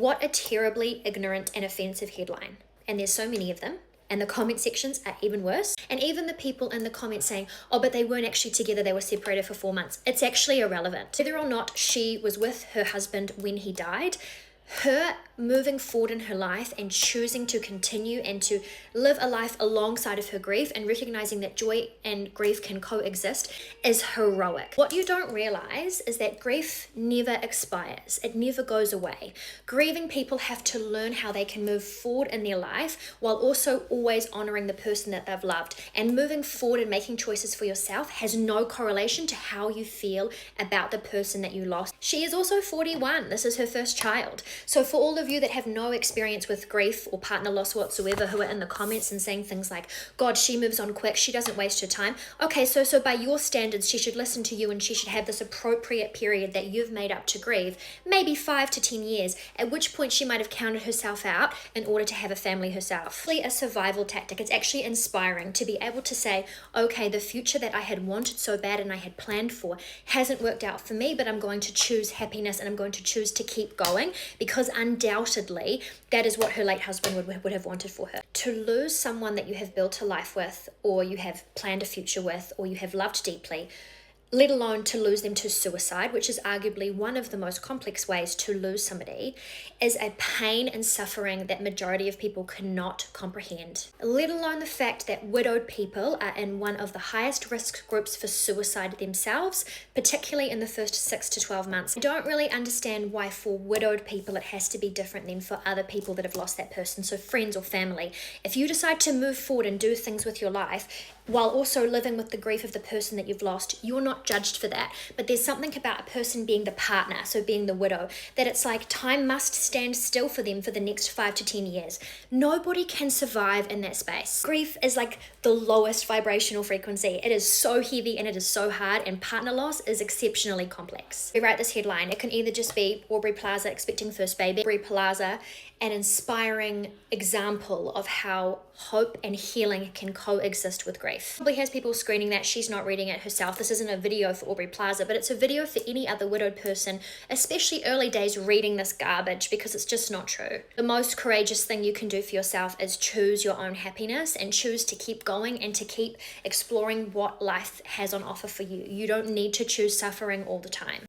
What a terribly ignorant and offensive headline. And there's so many of them. And the comment sections are even worse. And even the people in the comments saying, oh, but they weren't actually together, they were separated for 4 months. It's actually irrelevant. Whether or not she was with her husband when he died, her moving forward in her life and choosing to continue and to live a life alongside of her grief and recognizing that joy and grief can coexist is heroic. What you don't realize is that grief never expires. It never goes away. Grieving people have to learn how they can move forward in their life while also always honoring the person that they've loved. And moving forward and making choices for yourself has no correlation to how you feel about the person that you lost. She is also 41. This is her first child. So for all of you that have no experience with grief or partner loss whatsoever, who are in the comments and saying things like, God, she moves on quick, she doesn't waste her time. Okay, so by your standards, she should listen to you and she should have this appropriate period that you've made up to grieve, maybe 5 to 10 years, at which point she might have counted herself out in order to have a family herself. It's a survival tactic. It's actually inspiring to be able to say, okay, the future that I had wanted so bad and I had planned for hasn't worked out for me, but I'm going to choose happiness and I'm going to choose to keep going, because undoubtedly that is what her late husband would have wanted for her. To lose someone that you have built a life with, or you have planned a future with, or you have loved deeply, let alone to lose them to suicide, which is arguably one of the most complex ways to lose somebody, is a pain and suffering that majority of people cannot comprehend. Let alone the fact that widowed people are in one of the highest risk groups for suicide themselves, particularly in the first 6 to 12 months. I don't really understand why for widowed people it has to be different than for other people that have lost that person, so friends or family. If you decide to move forward and do things with your life, while also living with the grief of the person that you've lost, you're not judged for that. But there's something about a person being the partner, so being the widow, that it's like time must stand still for them for the next 5 to 10 years. Nobody can survive in that space. Grief is like the lowest vibrational frequency. It is so heavy and it is so hard, and partner loss is exceptionally complex. We write this headline. It can either just be Aubrey Plaza expecting first baby, Aubrey Plaza, an inspiring example of how hope and healing can coexist with grief. Probably has people screening that. She's not reading it herself. This isn't a video for Aubrey Plaza, but it's a video for any other widowed person, especially early days, reading this garbage, because it's just not true. The most courageous thing you can do for yourself is choose your own happiness and choose to keep going and to keep exploring what life has on offer for you. You don't need to choose suffering all the time.